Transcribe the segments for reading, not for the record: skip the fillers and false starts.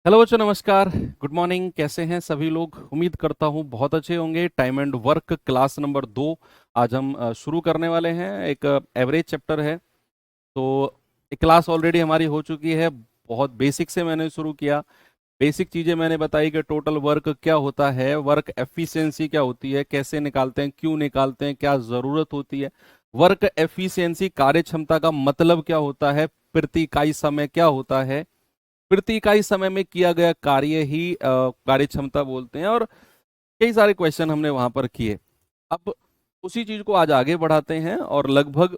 Hello बच्चों, नमस्कार, good morning. कैसे हैं सभी लोग? उम्मीद करता हूँ बहुत अच्छे होंगे। Time and work class number 2 आज हम शुरू करने वाले हैं। एक एवरेज चैप्टर है, तो एक क्लास ऑलरेडी हमारी हो चुकी है। बहुत बेसिक से मैंने शुरू किया। बेसिक चीज़ें मैंने बताई कि टोटल वर्क क्या होता है, वर्क एफिशिएंसी क्या होती है, कैसे निकालते हैं, क्यों निकालते हैं, क्या ज़रूरत होती है। वर्क एफिशिएंसी कार्य क्षमता का मतलब क्या होता है, प्रति इकाई समय क्या होता है, प्रति इकाई समय में किया गया कार्य ही कार्य क्षमता बोलते हैं। और कई सारे क्वेश्चन हमने वहां पर किए। अब उसी चीज को आज आगे बढ़ाते हैं और लगभग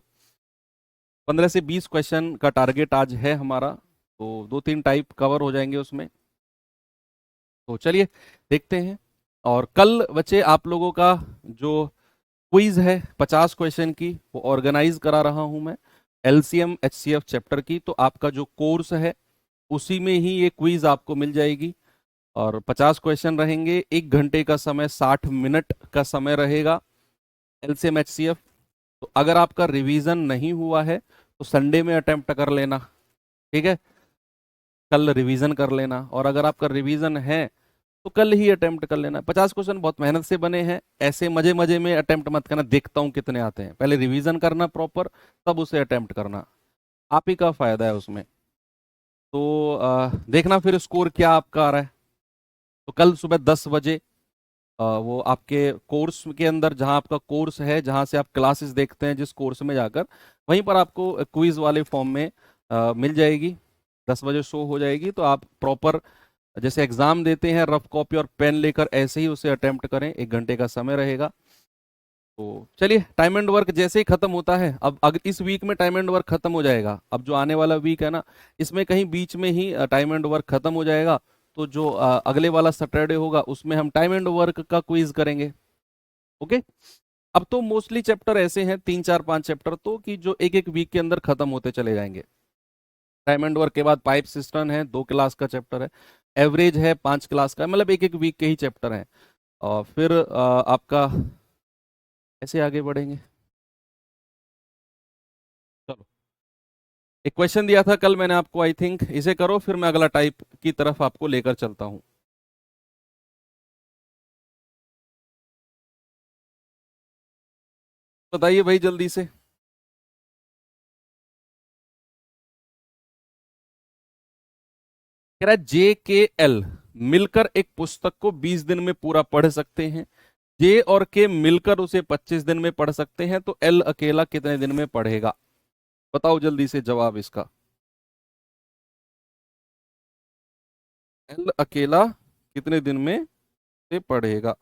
15 से 20 क्वेश्चन का टारगेट आज है हमारा। तो दो तीन टाइप कवर हो जाएंगे उसमें। तो चलिए देखते हैं। और कल बच्चे आप लोगों का जो क्विज है 50 क्वेश्चन की, वो ऑर्गेनाइज करा रहा हूं मैं। एलसीएम एचसीएफ चैप्टर की, तो आपका जो कोर्स है उसी में ही ये क्विज आपको मिल जाएगी। और 50 क्वेश्चन रहेंगे, 1 घंटे का समय, 60 मिनट का समय रहेगा। LCM HCF. तो अगर आपका रिवीजन नहीं हुआ है तो संडे में अटेम्प्ट कर लेना, ठीक है। कल रिवीजन कर लेना। और अगर आपका रिवीजन है तो कल ही अटेम्प्ट कर लेना। 50 क्वेश्चन बहुत मेहनत से बने हैं, ऐसे मजे मजे में अटेम्प्ट मत करना, देखता हूँ कितने आते हैं। पहले रिवीजन करना प्रॉपर, तब उसे अटेम्प्ट करना। आप ही का फायदा है उसमें। तो देखना फिर स्कोर क्या आपका आ रहा है। तो कल सुबह 10 बजे वो आपके कोर्स के अंदर, जहां आपका कोर्स है, जहां से आप क्लासेस देखते हैं, जिस कोर्स में जाकर, वहीं पर आपको क्विज वाले फॉर्म में मिल जाएगी। 10 बजे शो हो जाएगी। तो आप प्रॉपर जैसे एग्जाम देते हैं, रफ कॉपी और पेन लेकर ऐसे ही उसे अटेम्प्ट करें। 1 घंटे का समय रहेगा। तो चलिए, टाइम एंड वर्क जैसे ही खत्म होता है, अब अगर इस वीक में टाइम एंड वर्क खत्म हो जाएगा, अब जो आने वाला वीक है ना, इसमें कहीं बीच में ही टाइम एंड वर्क खत्म हो जाएगा। तो जो अगले वाला सैटरडे होगा उसमें हम टाइम एंड वर्क का क्विज करेंगे। ओके। अब तो मोस्टली चैप्टर ऐसे हैं, 3 4 5 चैप्टर तो, कि जो एक एक वीक के अंदर खत्म होते चले जाएंगे। टाइम एंड वर्क के बाद पाइप सिस्टम है, 2 क्लास का चैप्टर है। एवरेज है 5 क्लास का, मतलब एक एक वीक के ही चैप्टर हैं। और फिर आपका ऐसे आगे बढ़ेंगे। चलो, एक क्वेश्चन दिया था कल मैंने आपको, आई थिंक इसे करो, फिर मैं अगला टाइप की तरफ आपको लेकर चलता हूं। बताइए भाई जल्दी से। कह रहा है JKL मिलकर एक पुस्तक को 20 दिन में पूरा पढ़ सकते हैं। जे और के मिलकर उसे 25 दिन में पढ़ सकते हैं, तो एल अकेला कितने दिन में पढ़ेगा? बताओ जल्दी से जवाब इसका। एल अकेला कितने दिन में से पढ़ेगा?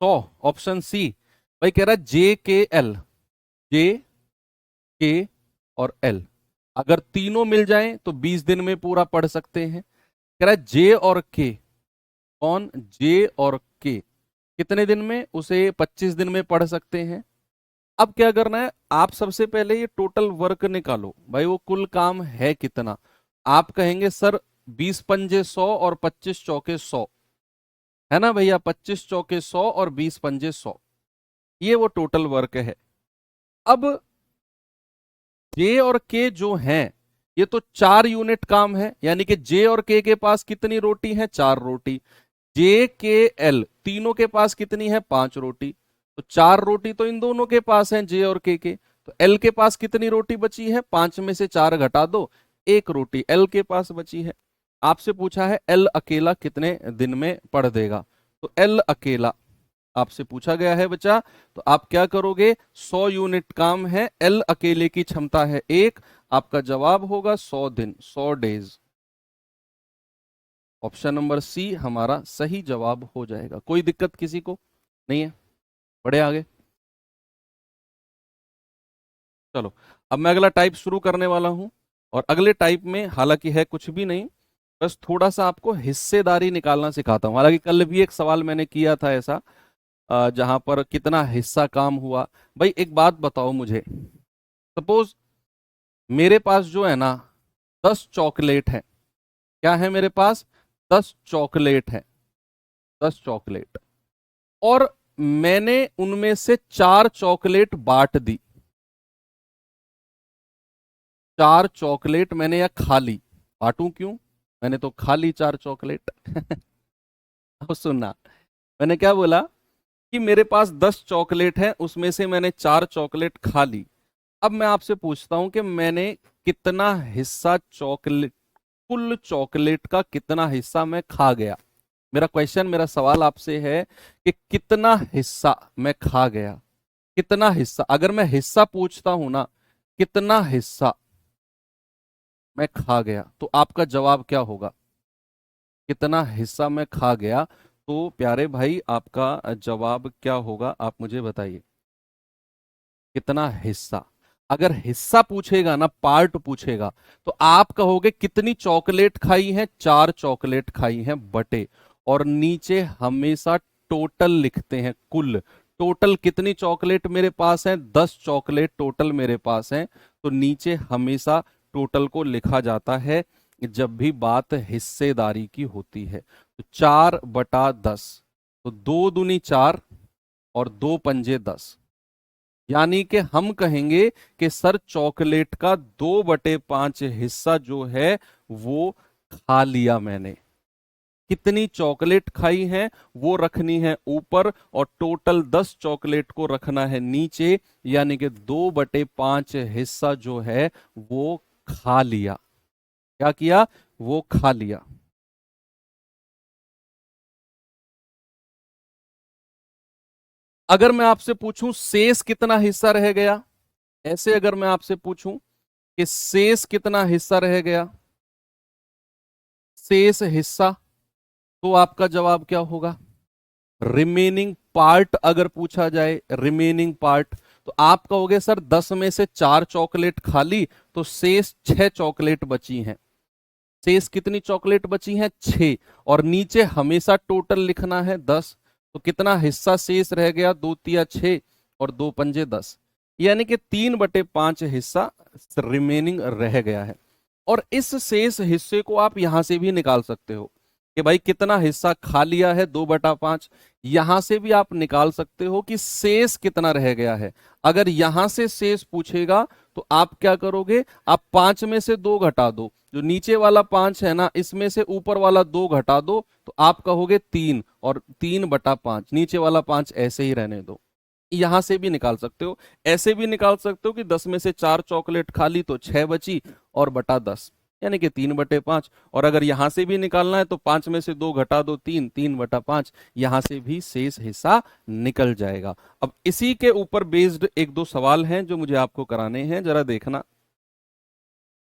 तो ऑप्शन सी। भाई कह रहा है JKL, जे के और एल, अगर तीनों मिल जाएं तो 20 दिन में पूरा पढ़ सकते हैं। कह रहा है जे और के। कौन? जे और के कितने दिन में? उसे 25 दिन में पढ़ सकते हैं। अब क्या करना है, आप सबसे पहले ये टोटल वर्क निकालो भाई, वो कुल काम है कितना। आप कहेंगे सर 20 पंजे 100 और 25 चौके 100, है ना भैया? 25 चौके 100 और 20 पंजे 100, ये वो टोटल वर्क है। अब जे और के जो हैं, ये तो 4 यूनिट काम है, यानी कि जे और के पास कितनी रोटी है? 4 रोटी। जे के एल तीनों के पास कितनी है? 5 रोटी। तो 4 रोटी तो इन दोनों के पास है, जे और के। तो एल के पास कितनी रोटी बची है? 5 में से 4 घटा दो, 1 रोटी एल के पास बची है। आपसे पूछा है एल अकेला कितने दिन में पढ़ देगा। तो एल अकेला आपसे पूछा गया है बच्चा। तो आप क्या करोगे? 100 यूनिट काम है, एल अकेले की क्षमता है 1। आपका जवाब होगा 100 दिन, 100 डेज। ऑप्शन नंबर सी हमारा सही जवाब हो जाएगा। कोई दिक्कत किसी को नहीं है? बढ़े आगे। चलो, अब मैं अगला टाइप शुरू करने वाला हूं। और अगले टाइप में हालांकि है कुछ भी नहीं, बस थोड़ा सा आपको हिस्सेदारी निकालना सिखाता हूं। हालांकि कल भी एक सवाल मैंने किया था ऐसा, जहां पर कितना हिस्सा काम हुआ। भाई एक बात बताओ मुझे, सपोज मेरे पास जो है ना 10 चॉकलेट है। क्या है मेरे पास? 10 चॉकलेट है। 10 चॉकलेट। और मैंने उनमें से 4 चॉकलेट बांट दी। 4 चॉकलेट मैंने या खा ली, बांटू क्यों, मैंने तो खा ली 4 चॉकलेट। अब सुनना, मैंने क्या बोला कि मेरे पास 10 चॉकलेट है, उसमें से मैंने 4 चॉकलेट खा ली। अब मैं आपसे पूछता हूं कि मैंने कितना हिस्सा चॉकलेट, कुल चॉकलेट का कितना हिस्सा मैं खा गया। मेरा क्वेश्चन, मेरा सवाल आपसे है कि कितना हिस्सा मैं खा गया। कितना हिस्सा, अगर मैं हिस्सा पूछता हूं ना, कितना हिस्सा मैं खा गया, तो आपका जवाब क्या होगा? कितना हिस्सा मैं खा गया, तो प्यारे भाई आपका जवाब क्या होगा, आप मुझे बताइए। कितना हिस्सा, अगर हिस्सा पूछेगा ना, पार्ट पूछेगा, तो आप कहोगे कितनी चॉकलेट खाई है, 4 चॉकलेट खाई हैं बटे, और नीचे हमेशा टोटल लिखते हैं, कुल। टोटल कितनी चॉकलेट मेरे पास है, 10 चॉकलेट टोटल मेरे पास है, तो नीचे हमेशा टोटल को लिखा जाता है जब भी बात हिस्सेदारी की होती है। तो 4/10, तो 2 दूनी 4 और 2 पंजे 10, यानी कि हम कहेंगे कि सर चॉकलेट का 2/5 हिस्सा जो है वो खा लिया मैंने। कितनी चॉकलेट खाई है वो रखनी है ऊपर, और टोटल 10 चॉकलेट को रखना है नीचे, यानी कि 2/5 हिस्सा जो है वो खा लिया। क्या किया? वो खा लिया। अगर मैं आपसे पूछूं शेष कितना हिस्सा रह गया, ऐसे अगर मैं आपसे पूछूं कि शेष कितना हिस्सा रह गया, शेष हिस्सा, तो आपका जवाब क्या होगा? रिमेनिंग पार्ट अगर पूछा जाए, रिमेनिंग पार्ट, तो आप कहोगे सर 10 में से 4 चॉकलेट खा ली, तो शेष 6 चॉकलेट बची हैं। शेष कितनी चॉकलेट बची हैं? 6, और नीचे हमेशा टोटल लिखना है 10, तो कितना हिस्सा शेष रह गया? 2 तिया 6 और 2 पंजे 10, यानी कि 3/5 हिस्सा रिमेनिंग रह गया है। और इस शेष हिस्से को आप यहां से भी निकाल सकते हो कि भाई कितना हिस्सा खा लिया है, 2/5। यहां से भी आप निकाल सकते हो कि शेष कितना रह गया है। अगर यहां से शेष पूछेगा तो आप क्या करोगे? आप 5 में से 2 घटा दो, जो नीचे वाला 5 है ना, इसमें से ऊपर वाला 2 घटा दो, तो आप कहोगे 3, और 3/5, नीचे वाला 5 ऐसे ही रहने दो। यहां से भी निकाल सकते हो, ऐसे भी निकाल सकते हो कि 10 में से 4 चॉकलेट खा ली तो 6 बची, और बटा 10, यानी कि 3/5। और अगर यहां से भी निकालना है तो 5 में से 2 घटा दो, 3, 3/5, यहां से भी शेष हिस्सा निकल जाएगा। अब इसी के ऊपर बेस्ड एक दो सवाल हैं जो मुझे आपको कराने हैं, जरा देखना,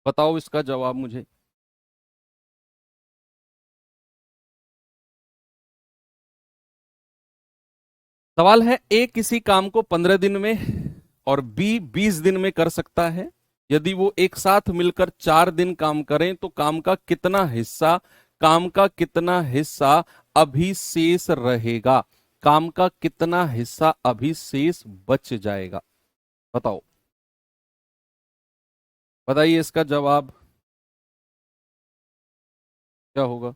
बताओ इसका जवाब मुझे। सवाल है, ए किसी काम को 15 दिन में और बी 20 दिन में कर सकता है। यदि वो एक साथ मिलकर 4 दिन काम करें तो काम का कितना हिस्सा अभी शेष रहेगा, काम का कितना हिस्सा अभी शेष बच जाएगा? बताओ, बताइए इसका जवाब क्या होगा।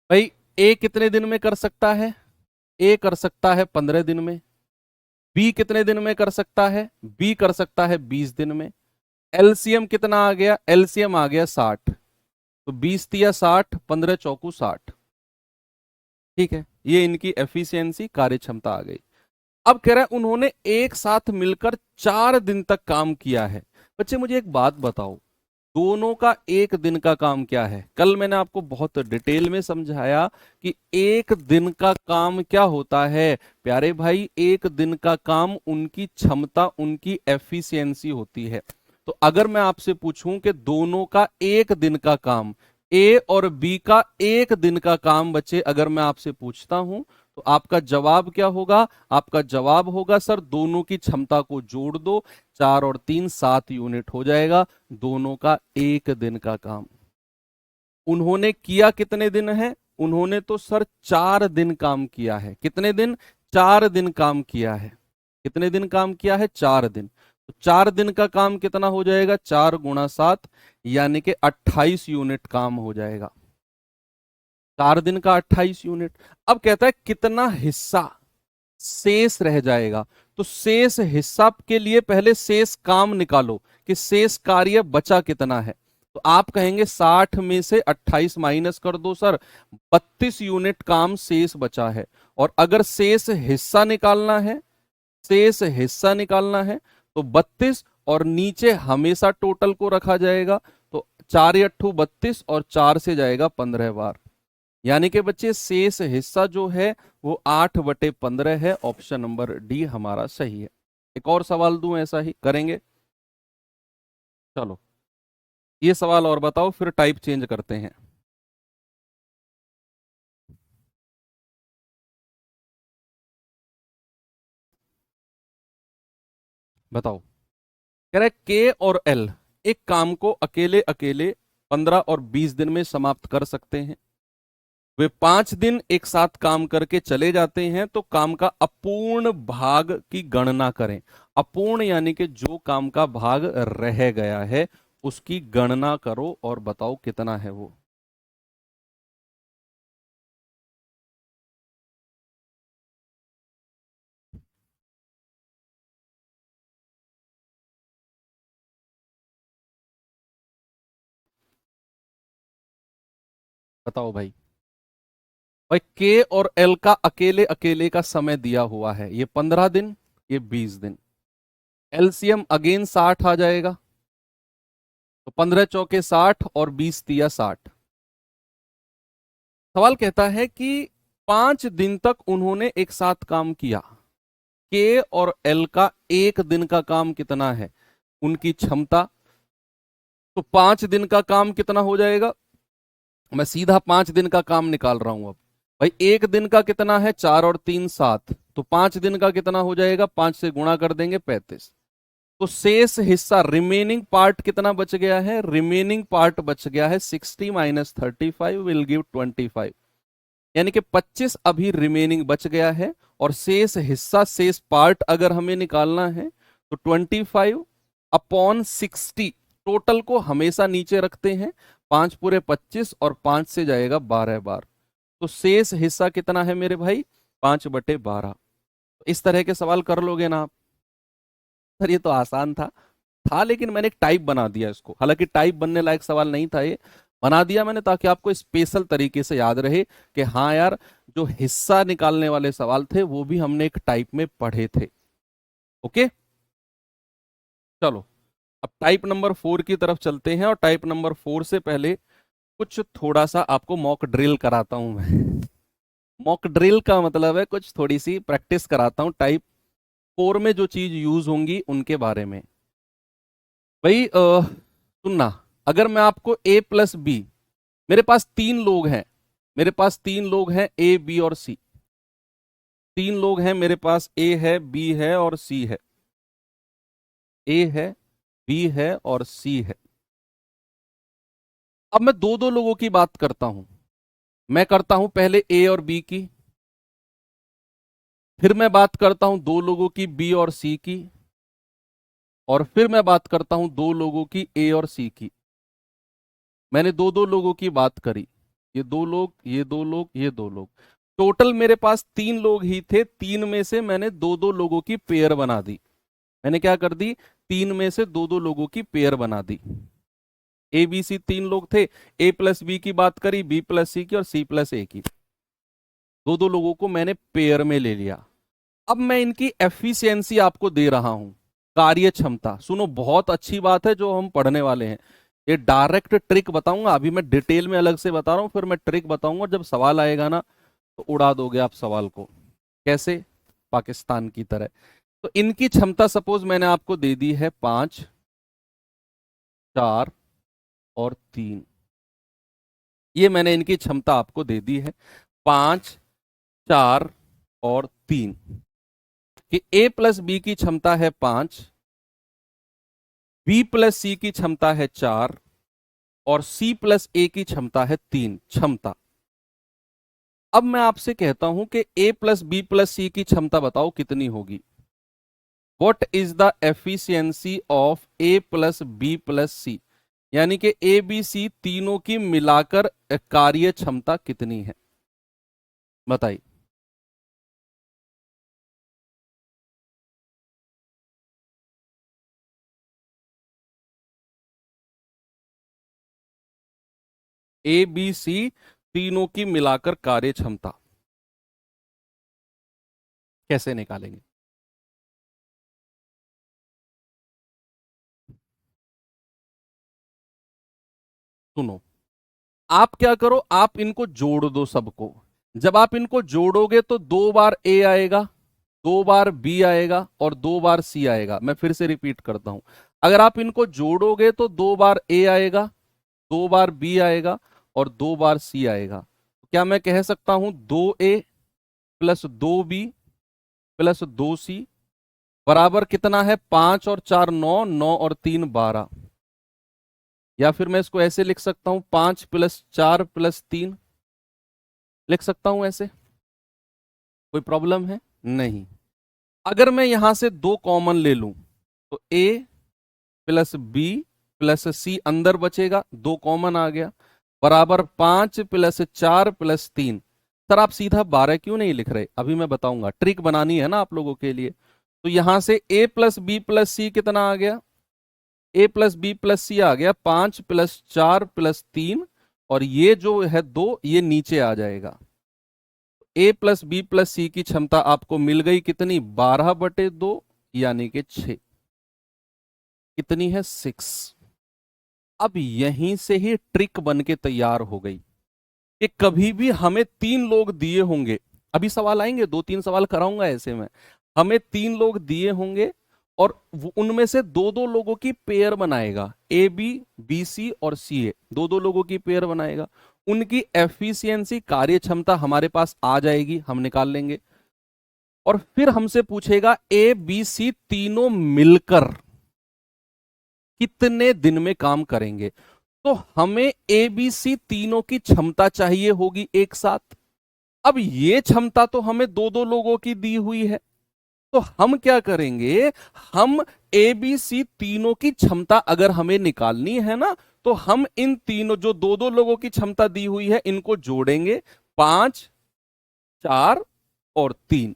भाई ए कितने दिन में कर सकता है? ए कर सकता है 15 दिन में। बी कितने दिन में कर सकता है? बी कर सकता है 20 दिन में। एलसीएम कितना आ गया? एलसीएम आ गया 60, तो 20 तिया 60, 15 चौकू 60। ठीक है, ये इनकी एफिशिएंसी, कार्य क्षमता आ गई। अब कह रहा है उन्होंने एक साथ मिलकर 4 दिन तक काम किया है। बच्चे मुझे एक बात बताओ, दोनों का एक दिन का काम क्या है? कल मैंने आपको बहुत डिटेल में समझाया कि एक दिन का काम क्या होता है। प्यारे भाई, एक दिन का काम उनकी क्षमता, उनकी एफिशिएंसी होती है। तो अगर मैं आपसे पूछूं कि दोनों का एक दिन का काम, ए और बी का एक दिन का काम, बच्चे अगर मैं आपसे पूछता हूं, तो तो आपका जवाब क्या होगा? आपका जवाब होगा सर दोनों की क्षमता को जोड़ दो, 4 और 3 7 यूनिट हो जाएगा, दोनों का एक दिन का काम। उन्होंने किया कितने दिन है? उन्होंने तो सर 4 दिन काम किया है। कितने दिन? 4 दिन काम किया है। कितने दिन काम किया है? 4 दिन। तो 4 दिन का काम कितना हो जाएगा? 4 × 7 यानी कि 28 यूनिट काम हो जाएगा। 4 दिन का 28 यूनिट। अब कहता है कितना हिस्सा शेष रह जाएगा। तो शेष हिस्सा के लिए पहले शेष काम निकालो कि शेष कार्य बचा कितना है। तो आप कहेंगे 60 में से 28 माइनस कर दो सर, 32 यूनिट काम शेष बचा है। और अगर शेष हिस्सा निकालना है, शेष हिस्सा निकालना है तो 32 और नीचे हमेशा टोटल को रखा जाएगा। तो 4 या 32 और 4 से जाएगा 15 बार, यानी कि बच्चे शेष हिस्सा जो है वो 8/15 है। ऑप्शन नंबर डी हमारा सही है। एक और सवाल दूं, ऐसा ही करेंगे। चलो ये सवाल और बताओ, फिर टाइप चेंज करते हैं। बताओ। कह रहा है के और एल एक काम को अकेले अकेले 15 और 20 दिन में समाप्त कर सकते हैं। वे 5 दिन एक साथ काम करके चले जाते हैं, तो काम का अपूर्ण भाग की गणना करें। अपूर्ण यानी कि जो काम का भाग रह गया है उसकी गणना करो और बताओ कितना है वो। बताओ भाई। भाई के और एल का अकेले अकेले का समय दिया हुआ है, ये 15 दिन, ये 20 दिन। एलसीएम अगेन 60 आ जाएगा। तो 15 चौके 60 और 20 × 3 = 60। सवाल कहता है कि 5 दिन तक उन्होंने एक साथ काम किया। के और एल का एक दिन का काम कितना है? उनकी क्षमता। तो 5 दिन का काम कितना हो जाएगा? मैं सीधा 5 दिन का काम निकाल रहा हूं अब। भाई एक दिन का कितना है? 4 और 3 7। तो 5 दिन का कितना हो जाएगा? 5 से गुणा कर देंगे, 35। तो शेष हिस्सा रिमेनिंग पार्ट कितना बच गया है? रिमेनिंग पार्ट बच गया है 60 - 35 विल गिव 25, यानी कि 25 अभी रिमेनिंग बच गया है। और शेष हिस्सा, शेष पार्ट अगर हमें निकालना है तो 25/60। टोटल को हमेशा नीचे रखते हैं, 5 पूरे 25 और 5 से जाएगा 12 बार। तो शेष हिस्सा कितना है मेरे भाई? 5/12। इस तरह के सवाल कर लोगे ना आप? सर ये तो आसान था लेकिन मैंने एक टाइप बना दिया इसको। हालांकि टाइप बनने लायक सवाल नहीं था, ये बना दिया मैंने ताकि आपको स्पेशल तरीके से याद रहे कि हाँ यार, जो हिस्सा निकालने वाले सवाल थे वो भी हमने एक टाइप में पढ़े थे। ओके, चलो अब टाइप नंबर 4 की तरफ चलते हैं। और टाइप नंबर 4 से पहले कुछ थोड़ा सा आपको मॉक ड्रिल कराता हूं मैं। मॉक ड्रिल का मतलब है कुछ थोड़ी सी प्रैक्टिस कराता हूं टाइप 4 में जो चीज यूज होंगी उनके बारे में। भाई सुनना, अगर मैं आपको A+B, मेरे पास 3 लोग हैं, मेरे पास 3 लोग हैं A B और C। 3 लोग हैं मेरे पास, A है, B है और C है। A है, B है और C है। अब मैं दो दो लोगों की बात करता हूं। मैं करता हूं पहले A और B की, फिर मैं बात करता हूं 2 लोगों की B और C की, और फिर मैं बात करता हूं 2 लोगों की A और C की। मैंने दो दो लोगों की बात करी, ये 2 लोग, ये 2 लोग, ये 2 लोग। टोटल मेरे पास 3 लोग ही थे। 3 में से मैंने दो दो लोगों की पेयर बना दी। मैंने क्या कर दी? 3 में से दो दो लोगों की पेयर बना दी। ए बी सी 3 लोग थे, A+B की बात करी, B+C की और C+A की। दो दो लोगों को मैंने पेयर में ले लिया। अब मैं इनकी एफिशिएंसी आपको दे रहा हूं, कार्य क्षमता। सुनो, बहुत अच्छी बात है जो हम पढ़ने वाले हैं। ये डायरेक्ट ट्रिक बताऊंगा, अभी मैं डिटेल में अलग से बता रहा हूं, फिर मैं ट्रिक बताऊंगा। जब सवाल आएगा ना तो उड़ा दोगे आप सवाल को। कैसे? पाकिस्तान की तरह। तो इनकी क्षमता सपोज मैंने आपको दे दी है 5 4 और 3। ये मैंने इनकी क्षमता आपको दे दी है 5 4 और 3 कि a प्लस बी की क्षमता है 5, b प्लस सी की क्षमता है 4 और c प्लस ए की क्षमता है 3 क्षमता। अब मैं आपसे कहता हूं कि a plus B plus C की क्षमता बताओ कितनी होगी। What is the efficiency of a plus B plus C, यानी कि ए बी सी तीनों की मिलाकर कार्य क्षमता कितनी है, बताइए। ए बी सी तीनों की मिलाकर कार्य क्षमता कैसे निकालेंगे? सुनो, आप क्या करो, आप इनको जोड़ दो सबको। जब आप इनको जोड़ोगे तो 2 बार ए आएगा, 2 बार बी आएगा और 2 बार सी आएगा। मैं फिर से रिपीट करता हूं, अगर आप इनको जोड़ोगे तो 2 बार ए आएगा, 2 बार बी आएगा और 2 बार सी आएगा। क्या मैं कह सकता हूं 2a plus 2b plus 2c बराबर कितना है? 5 और 4 9, 9 और 3 12। या फिर मैं इसको ऐसे लिख सकता हूं 5 + 4 + 3 लिख सकता हूं ऐसे। कोई प्रॉब्लम है? नहीं। अगर मैं यहां से 2 कॉमन ले लूं तो a प्लस बी प्लस सी अंदर बचेगा, 2 कॉमन आ गया, बराबर 5 + 4 + 3। सर आप सीधा 12 क्यों नहीं लिख रहे? अभी मैं बताऊंगा, ट्रिक बनानी है ना आप लोगों के लिए। तो यहां से a प्लस बी प्लस सी कितना आ गया? a प्लस बी प्लस सी आ गया 5 + 4 + 3, और ये जो है 2 ये नीचे आ जाएगा। a plus B plus C की क्षमता आपको मिल गई कितनी? 12/2 यानी कि 6। कितनी है? 6। अब यहीं से ही ट्रिक बन के तैयार हो गई कि कभी भी हमें 3 लोग दिए होंगे, अभी सवाल आएंगे, 2-3 सवाल कराऊंगा ऐसे में। हमें 3 लोग दिए होंगे और उनमें से 2-2 लोगों की पेयर बनाएगा, ए बी, बी सी और सी ए, 2-2 लोगों की पेयर बनाएगा। उनकी एफिशिएंसी कार्य क्षमता हमारे पास आ जाएगी, हम निकाल लेंगे। और फिर हमसे पूछेगा ए बी सी तीनों मिलकर कितने दिन में काम करेंगे। तो हमें ए बी सी तीनों की क्षमता चाहिए होगी एक साथ। अब ये क्षमता तो हमें 2-2 लोगों की दी हुई है, तो हम क्या करेंगे, हम ए बी सी तीनों की क्षमता अगर हमें निकालनी है ना, तो हम इन तीनों जो 2-2 लोगों की क्षमता दी हुई है इनको जोड़ेंगे, 5 4 और 3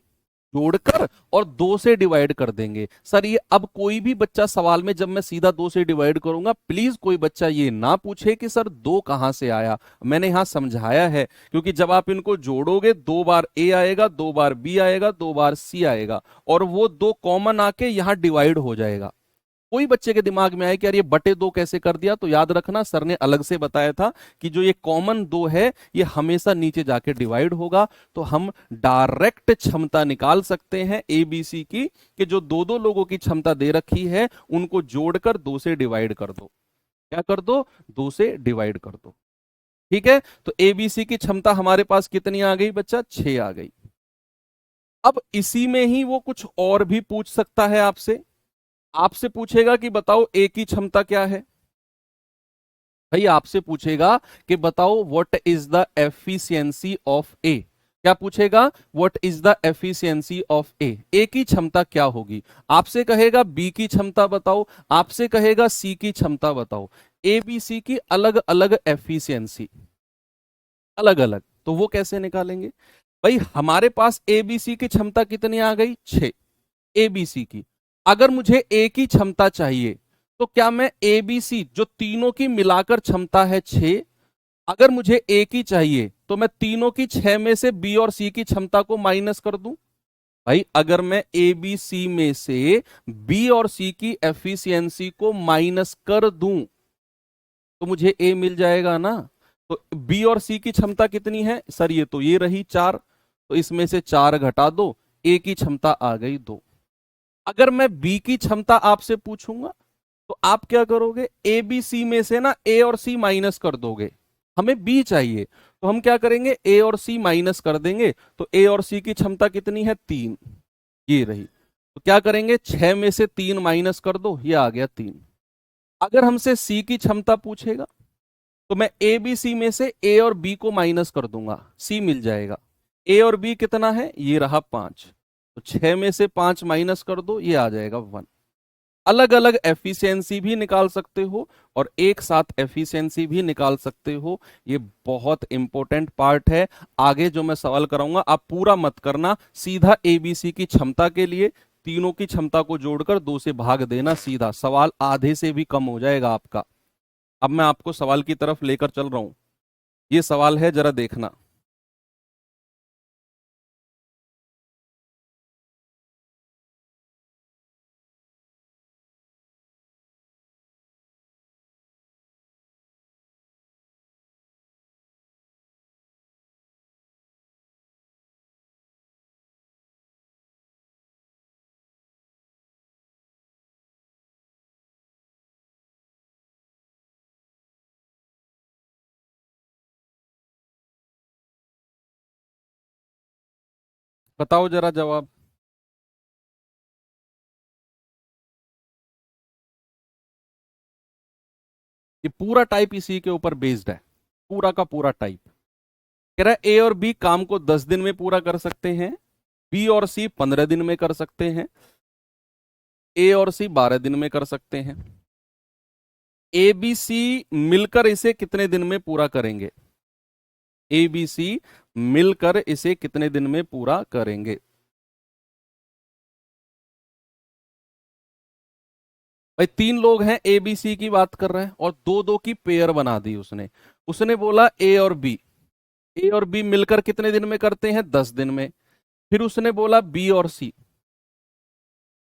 जोड़कर और 2 से डिवाइड कर देंगे। सर ये अब कोई भी बच्चा सवाल में जब मैं सीधा 2 से डिवाइड करूंगा, प्लीज कोई बच्चा ये ना पूछे कि सर 2 कहां से आया। मैंने यहां समझाया है, क्योंकि जब आप इनको जोड़ोगे 2 बार ए आएगा, 2 बार बी आएगा, 2 बार सी आएगा, और वो 2 कॉमन आके यहां डिवाइड हो जाएगा। कोई बच्चे के दिमाग में आए कि यार ये बटे 2 कैसे कर दिया, तो याद रखना सर ने अलग से बताया था कि जो ये कॉमन 2 है ये हमेशा नीचे जाके डिवाइड होगा। तो हम डायरेक्ट क्षमता निकाल सकते हैं एबीसी की, कि जो 2-2 लोगों की क्षमता दे रखी है उनको जोड़कर 2 से डिवाइड कर दो। क्या कर दो? 2 से डिवाइड कर दो। ठीक है, तो एबीसी की क्षमता हमारे पास कितनी आ गई बच्चा? 6 आ गई। अब इसी में ही वो कुछ और भी पूछ सकता है आपसे। आपसे पूछेगा कि बताओ ए की क्षमता क्या है। भाई आपसे पूछेगा कि बताओ what is the efficiency of A. क्या पूछेगा? What is the efficiency of A. A की क्षमता क्या होगी? आपसे कहेगा बी की क्षमता बताओ, आपसे कहेगा सी की क्षमता बताओ। ए बी सी की अलग अलग एफिशिएंसी, अलग अलग, तो वो कैसे निकालेंगे? भाई हमारे पास ए बी सी की क्षमता कितनी आ गई? 6 ए बी सी की। अगर मुझे ए की क्षमता चाहिए तो क्या मैं ए बी सी जो तीनों की मिलाकर क्षमता है 6, अगर मुझे ए की चाहिए तो मैं तीनों की 6 में से बी और सी की क्षमता को माइनस कर दूं। भाई अगर मैं ए बी सी में से बी और सी की एफिशिएंसी को माइनस कर दूं तो मुझे ए मिल जाएगा ना। तो बी और सी की क्षमता कितनी है सर? ये तो ये रही 4, तो इसमें से 4 घटा दो, ए की क्षमता आ गई 2। अगर मैं बी की क्षमता आपसे पूछूंगा तो आप क्या करोगे? ए बी सी में से ना ए और सी माइनस कर दोगे, हमें बी चाहिए, तो हम क्या करेंगे, ए और सी माइनस कर देंगे, तो ए और सी की क्षमता कितनी है, 3, ये रही। तो क्या करेंगे, 6 में से 3 माइनस कर दो, ये आ गया 3। अगर हमसे सी की क्षमता पूछेगा तो मैं ए बी सी में से ए और बी को माइनस कर दूंगा, सी मिल जाएगा। ए और बी कितना है, ये रहा 5, तो 6 में से 5 माइनस कर दो, ये आ जाएगा 1। अलग अलग एफिशिएंसी भी निकाल सकते हो और एक साथ एफिशिएंसी भी निकाल सकते हो, ये बहुत इंपॉर्टेंट पार्ट है। आगे जो मैं सवाल कराऊंगा आप पूरा मत करना, सीधा एबीसी की क्षमता के लिए तीनों की क्षमता को जोड़कर 2 से भाग देना, सीधा सवाल आधे से भी कम हो जाएगा आपका। अब मैं आपको सवाल की तरफ लेकर चल रहा हूं, ये सवाल है, जरा देखना। बताओ जरा जवाब। ये पूरा टाइप इसी के ऊपर बेस्ड है, पूरा का पूरा टाइप। कह रहा है ए और बी काम को 10 दिन में पूरा कर सकते हैं, बी और सी 15 दिन में कर सकते हैं, ए और सी 12 दिन में कर सकते हैं। ए बी सी मिलकर इसे कितने दिन में पूरा करेंगे, ए बी सी मिलकर इसे कितने दिन में पूरा करेंगे। भाई 3 लोग हैं, ए बी सी की बात कर रहे हैं और दो दो की पेयर बना दी उसने। उसने बोला ए और बी, ए और बी मिलकर कितने दिन में करते हैं, 10 दिन में। फिर उसने बोला बी और सी,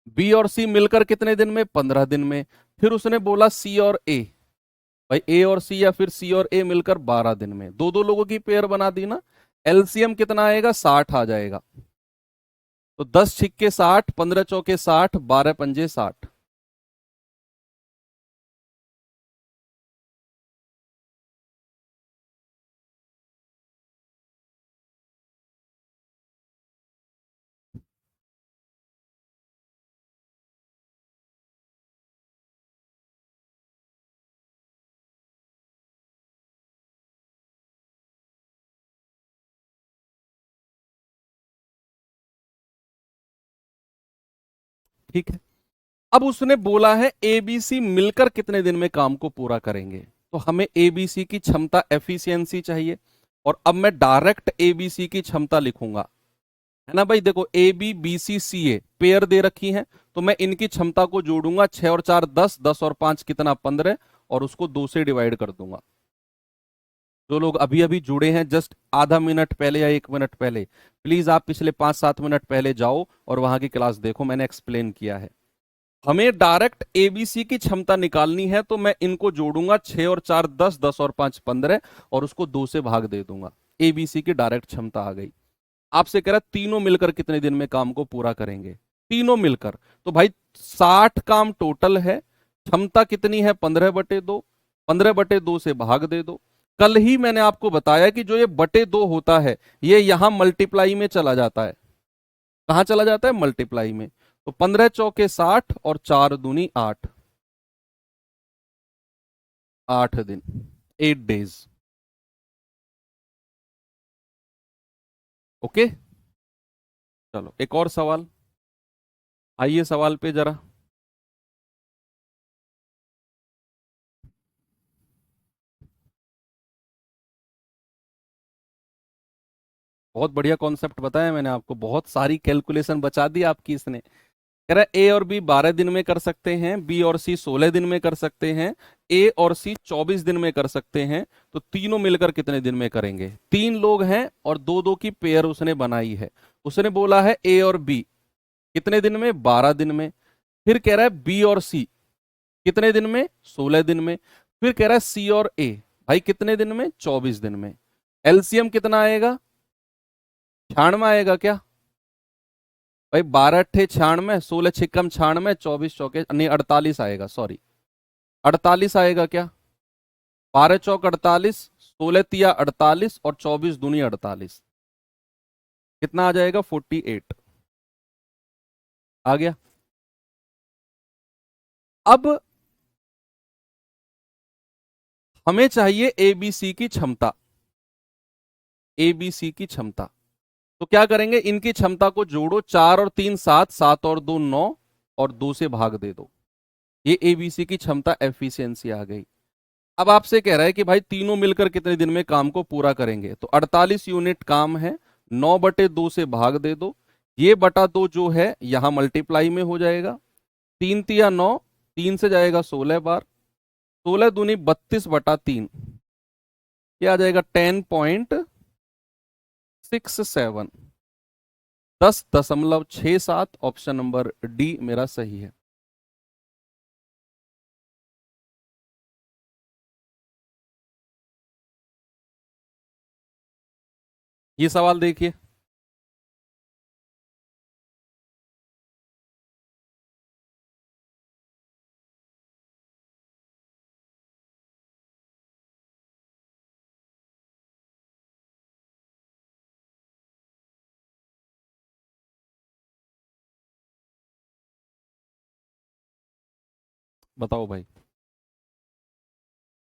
बी और सी मिलकर कितने दिन में, 15 दिन में। फिर उसने बोला सी और ए, भाई ए और सी या फिर सी और ए मिलकर 12 दिन में। दो दो लोगों की पेयर बना दी ना, एलसीएम कितना आएगा, 60 आ जाएगा। तो 10 छिक्के 60, 15 चौके 60, 12 पंजे 60। ठीक है, अब उसने बोला है एबीसी मिलकर कितने दिन में काम को पूरा करेंगे, तो हमें एबीसी की क्षमता एफिशिएंसी चाहिए। और अब मैं डायरेक्ट एबीसी की क्षमता लिखूंगा, है ना भाई। देखो A B B C C A pair दे रखी हैं, तो मैं इनकी क्षमता को जोड़ूंगा, 6 और 4 10, 10 और 5 कितना, 15, और उसको 2 से डिवाइड कर दूंगा। जो लोग अभी अभी जुड़े हैं जस्ट आधा मिनट पहले या 1 मिनट पहले, प्लीज आप पिछले 5-7 मिनट पहले जाओ और वहां की क्लास देखो, मैंने एक्सप्लेन किया है। हमें डायरेक्ट एबीसी की क्षमता निकालनी है, तो मैं इनको जोड़ूंगा, 6 और 4 10, 10 और 5 15, और उसको 2 से भाग दे दूंगा। एबीसी की डायरेक्ट क्षमता आ गई। आपसे कह रहा है तीनों मिलकर कितने दिन में काम को पूरा करेंगे, तीनों मिलकर। तो भाई 60 काम टोटल है, क्षमता कितनी है, 15/2, 15/2 से भाग दे दो। कल ही मैंने आपको बताया कि जो ये बटे 2 होता है, ये यहां मल्टीप्लाई में चला जाता है। कहां चला जाता है, मल्टीप्लाई में। तो 15 चौके 60 और 4 दूनी 8, 8 दिन, 8 डेज। ओके, चलो एक और सवाल, आइए सवाल पे जरा। बहुत बढ़िया कॉन्सेप्ट बताया मैंने आपको, बहुत सारी कैलकुलेशन बचा दी आपकी इसने। कह रहा है ए और बी 12 दिन में कर सकते हैं, बी और सी 16 दिन में कर सकते हैं, ए और सी 24 दिन में कर सकते हैं, तो तीनों मिलकर कितने दिन में करेंगे। 3 लोग हैं और दो दो की पेयर उसने बनाई है। उसने बोला है ए और बी कितने दिन में, 12 दिन में। फिर कह रहा है बी और सी कितने दिन में, 16 दिन में। फिर कह रहा है सी और ए भाई कितने दिन में, 24 दिन में। एलसीएम कितना आएगा, 96 आएगा क्या भाई, 12 अट्ठे 96, 16 छिक्कम 96, 24 चौके नहीं 48 आएगा, सॉरी 48 आएगा क्या, 12 चौक 48, 16 तिया 48 और 24 दूनी 48, कितना आ जाएगा? 48 आ गया। अब हमें चाहिए एबीसी की क्षमता, एबीसी की क्षमता। तो क्या करेंगे, इनकी क्षमता को जोड़ो, 4 और 3 7, 7 और 2 9, और 2 से भाग दे दो। ये एबीसी की क्षमता एफिशिएंसी आ गई। अब आपसे कह रहा है कि भाई तीनों मिलकर कितने दिन में काम को पूरा करेंगे, तो 48 यूनिट काम है, 9/2 से भाग दे दो। ये बटा 2 जो है यहां मल्टीप्लाई में हो जाएगा, 3 तिया 9, 3 से जाएगा 16 बार, 16 दूनी 32/3, ये आ जाएगा 10.67, 10.67। ऑप्शन नंबर डी मेरा सही है। ये सवाल देखिए, बताओ भाई।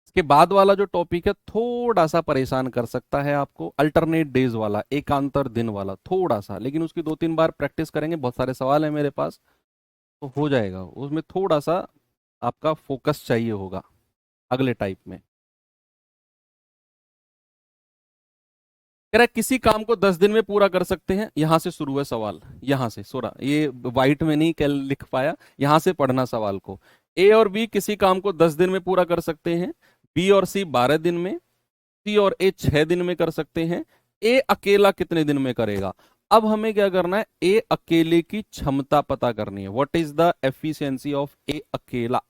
इसके बाद वाला जो टॉपिक है थोड़ा सा परेशान कर सकता है आपको, अल्टरनेट डेज वाला, एकांतर दिन वाला, थोड़ा सा, लेकिन उसकी 2-3 बार प्रैक्टिस करेंगे, बहुत सारे सवाल हैं मेरे पास, तो हो जाएगा। उसमें थोड़ा सा आपका फोकस चाहिए होगा अगले टाइप में। कह रहा है किसी काम को 10 दिन में पूरा कर सकते हैं, यहां से शुरू है सवाल, यहां से सोरा, ये वाइट में नहीं कल लिख पाया, यहां से पढ़ना सवाल को। ए और बी किसी काम को 10 दिन में पूरा कर सकते हैं, बी और सी 12 दिन में, सी और ए 6 दिन में कर सकते हैं, ए अकेला कितने दिन में करेगा? अब हमें क्या करना है, ए अकेले की क्षमता पता करनी है। What is the efficiency of A अकेला?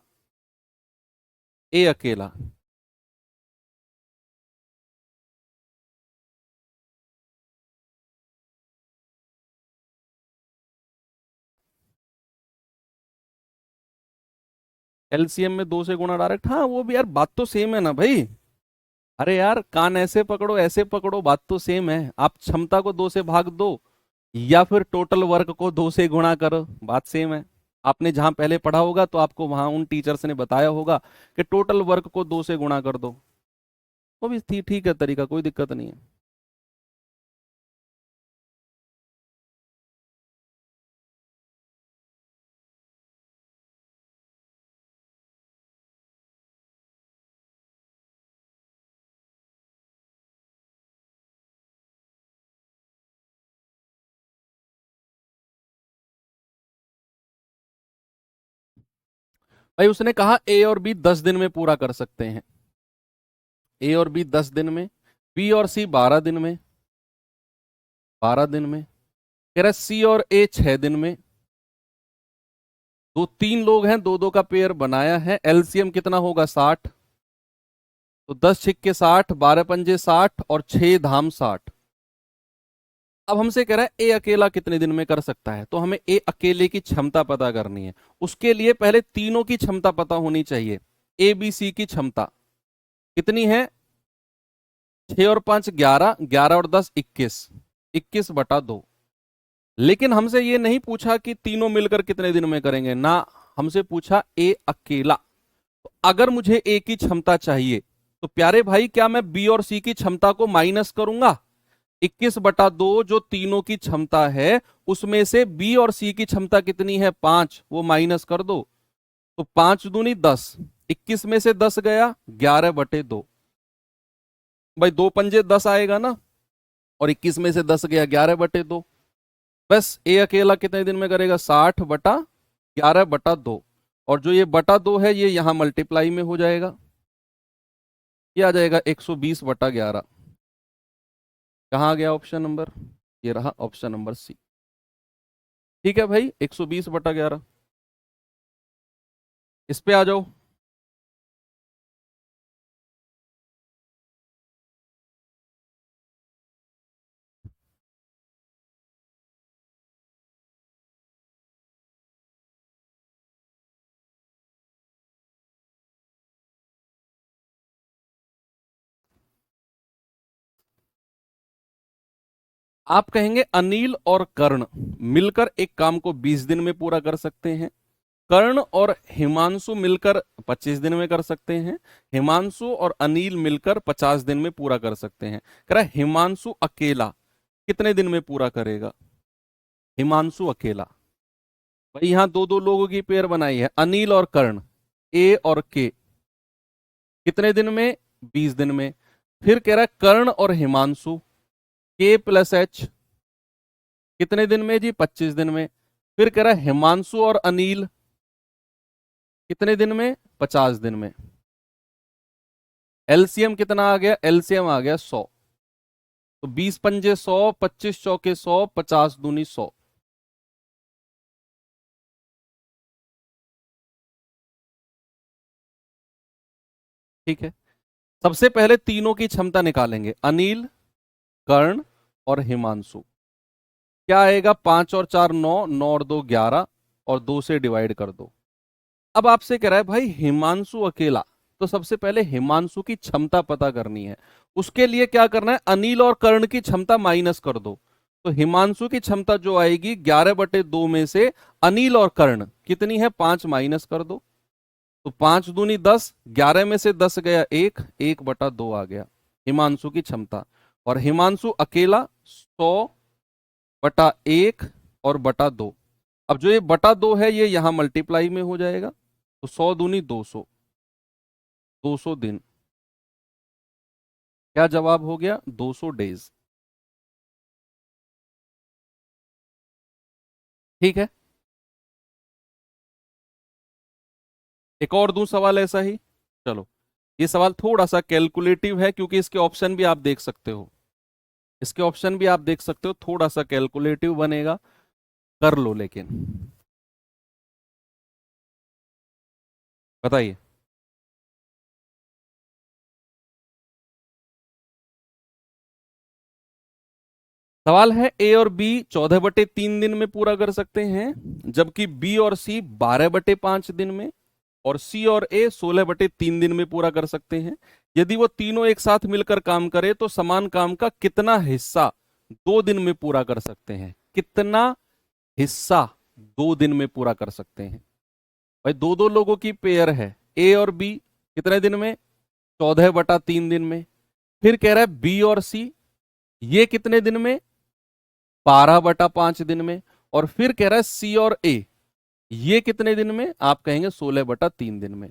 ए अकेला, एलसीएम में 2 से गुणा डायरेक्ट, हाँ वो भी यार बात तो सेम है ना भाई। अरे यार कान ऐसे पकड़ो, बात तो सेम है। आप क्षमता को 2 से भाग दो या फिर टोटल वर्क को 2 से गुणा करो, बात सेम है। आपने जहां पहले पढ़ा होगा तो आपको वहां उन टीचर्स ने बताया होगा कि टोटल वर्क को 2 से गुणा कर दो, वो भी ठीक है तरीका, कोई दिक्कत नहीं है। भाई उसने कहा ए और बी 10 दिन में पूरा कर सकते हैं, ए और बी 10 दिन में, बी और सी 12 दिन में, 12 दिन में, कह रहा सी और ए 6 दिन में। दो 3 लोग हैं, 2-2 का पेयर बनाया है, एलसीएम कितना होगा 60, तो 10 छिक्के 60, 12 पंजे 60 और 6 धाम 60। अब हमसे कह रहा है ए अकेला कितने दिन में कर सकता है, तो हमें ए अकेले की क्षमता पता करनी है। उसके लिए पहले तीनों की क्षमता पता होनी चाहिए। ए बी सी की क्षमता कितनी है? 6 और 5 11, 11 और 10 21, 21/2। लेकिन हमसे ये नहीं पूछा कि तीनों मिलकर कितने दिन में करेंगे ना, हमसे पूछा ए अकेला। तो अगर मुझे ए की क्षमता चाहिए तो प्यारे भाई क्या मैं बी और सी की क्षमता को माइनस करूंगा? 21/2 जो तीनों की क्षमता है, उसमें से बी और सी की क्षमता कितनी है? 5, वो माइनस कर दो, तो 5 दूनी 10, 21 में से 10 गया, 11/2। भाई 2 पंजे 10 आएगा ना, और 21 में से 10 गया, 11/2। बस ए अकेला कितने दिन में करेगा? 60/11/2, और जो ये बटा 2 है ये यहां मल्टीप्लाई में हो जाएगा, ये आ जाएगा 120/11। कहाँ आ गया ऑप्शन नंबर? ये रहा ऑप्शन नंबर सी। ठीक है भाई, 120/11। इस पे आ जाओ। आप कहेंगे अनिल और कर्ण मिलकर एक काम को 20 दिन में पूरा कर सकते हैं, कर्ण और हिमांशु मिलकर 25 दिन में कर सकते हैं, हिमांशु और अनिल मिलकर 50 दिन में पूरा कर सकते हैं। कह रहा है हिमांशु अकेला कितने दिन में पूरा करेगा? हिमांशु अकेला, भाई यहां दो दो लोगों की पेयर बनाई है, अनिल और कर्ण, ए और के, कितने दिन में? 20 दिन में। फिर कह रहा है कर्ण और हिमांशु, के प्लस एच, कितने दिन में जी? 25 दिन में। फिर कह रहा है हिमांशु और अनिल, कितने दिन में? 50 दिन में। एलसीएम कितना आ गया? एलसीएम आ गया 100। तो 20 पंजे 100, 25 चौके 100, 50 दूनी 100। ठीक है, सबसे पहले तीनों की क्षमता निकालेंगे, अनिल, कर्ण और हिमांशु। क्या आएगा? 5 और 4 9, 9 और 2 11, और 2 से डिवाइड कर दो। अब आपसे कह रहा है भाई हिमांशु अकेला, तो सबसे पहले हिमांशु की क्षमता पता करनी है। उसके लिए क्या करना है? अनिल और कर्ण की क्षमता माइनस कर दो। तो हिमांशु की क्षमता जो आएगी 11/2 में से अनिल और कर्ण कितनी है? 5 माइनस कर दो। तो 5 दूनी 10, 11 में से 10 गया 1, 1/2 आ गया हिमांशु की क्षमता। और हिमांशु अकेला 100/1 और बटा 2। अब जो ये बटा 2 है ये यहां मल्टीप्लाई में हो जाएगा, तो 100 दूनी 200, 200 दिन। क्या जवाब हो गया? 200 डेज। ठीक है, एक और दूं सवाल ऐसा ही। चलो, ये सवाल थोड़ा सा कैलकुलेटिव है क्योंकि इसके ऑप्शन भी आप देख सकते हो, इसके ऑप्शन भी आप देख सकते हो, थोड़ा सा कैलकुलेटिव बनेगा, कर लो लेकिन। बताइए। सवाल है ए और बी 14/3 दिन में पूरा कर सकते हैं, जबकि बी और सी 12/5 दिन में, और सी और ए 16/3 दिन में पूरा कर सकते हैं। यदि वो तीनों एक साथ मिलकर काम करे तो समान काम का कितना हिस्सा 2 दिन में पूरा कर सकते हैं? कितना हिस्सा 2 दिन में पूरा कर सकते हैं? भाई दो दो लोगों की पेयर है, ए और बी, कितने दिन में? 14/3 दिन में। फिर कह रहा है बी और सी, ये कितने दिन में? 12/5 दिन में। और फिर कह रहा है सी और ए, ये कितने दिन में? आप कहेंगे 16/3 दिन में।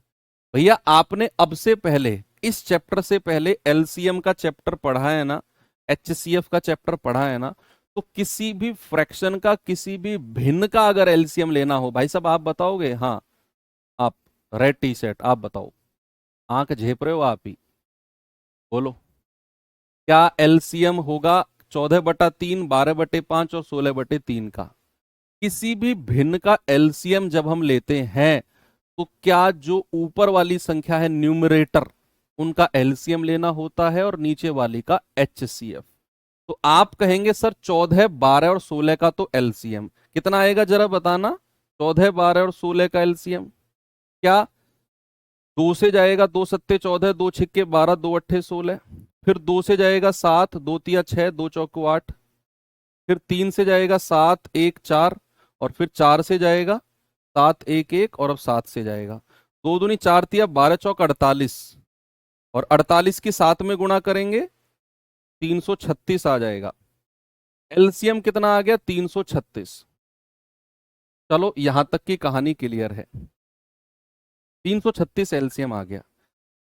भैया आपने अब से पहले, इस चैप्टर से पहले एलसीएम का चैप्टर पढ़ा है ना, एचसीएफ का चैप्टर पढ़ा है ना, तो किसी भी फ्रैक्शन का, किसी भी भिन्न का अगर एलसीएम लेना हो, भाई साहब आप बताओगे? हाँ, आप, रेड टी शर्ट, आप बताओ, आंख झेप रहे हो आप ही, बोलो। क्या एलसीएम होगा 14/3, 12/5 और 16/3 का? किसी भी भिन्न का एलसीएम जब हम लेते हैं तो क्या जो ऊपर वाली संख्या है न्यूमरेटर, उनका एलसीएम लेना होता है, और नीचे वाली का एचसीएफ। तो आप कहेंगे सर 14, 12 और 16 का तो एलसीएम कितना आएगा, जरा बताना। 14, 12 और 16 का एलसीएम क्या? 2 से जाएगा 2 सत्ते 14, 2 छिक्के 12, 2 अट्ठे 16। फिर 2 से जाएगा 7, 2 तिया 6, 2 चौको 8। फिर 3 से जाएगा 7, 1 4, और फिर 4 से जाएगा 7, 1 1, और अब 7 से जाएगा 2 दूनी 4 तिया 12 चौक 48, और 48 की 7 में गुणा करेंगे 336 आ जाएगा। एलसीएम कितना आ गया? 336। चलो यहां तक की कहानी क्लियर है, 336 एलसीएम आ गया।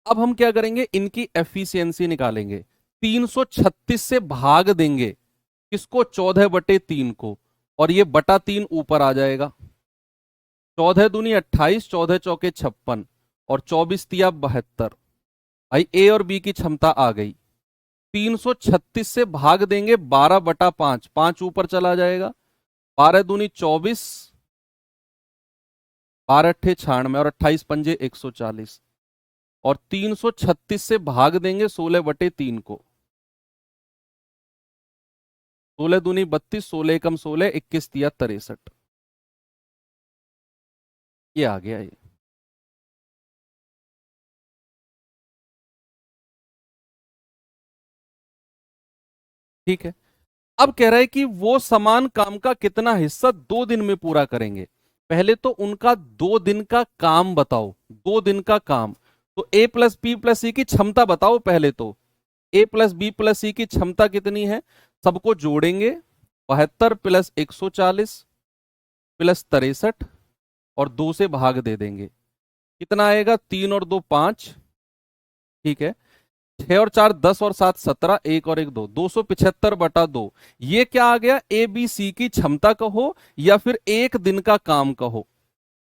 अब हम क्या करेंगे? इनकी एफिशिएंसी निकालेंगे। 336 से भाग देंगे किसको? 14/3 को, और ये बटा 3 ऊपर आ जाएगा। 14 दूनी 28, 14 चौके 56, और 24 तिया 72। भाई ए और बी की क्षमता आ गई। 336 से भाग देंगे 12/5, 5 ऊपर चला जाएगा। 12 दूनी 24, 12 अट्ठे 96, और 28 पंजे 140, और 336 से भाग देंगे 16/3 को। 16 दूनी 32, 16 एकम 16, 21 तिया 63। ये आ गया ये। ठीक है, अब कह रहा है कि वो समान काम का कितना हिस्सा 2 दिन में पूरा करेंगे। पहले तो उनका 2 दिन का काम बताओ, 2 दिन का काम। तो ए प्लस बी प्लस सी की क्षमता बताओ पहले तो। ए प्लस बी प्लस सी की क्षमता कितनी है, सबको जोड़ेंगे। 72 प्लस 140 प्लस 63 और 2 से भाग दे देंगे। कितना आएगा, 3 और 2 5, ठीक है। 6 और 4 10 और 7 17, 1 और 1 2, 275/2। ये क्या आ गया, ए बी सी की क्षमता कहो या फिर एक दिन का काम कहो।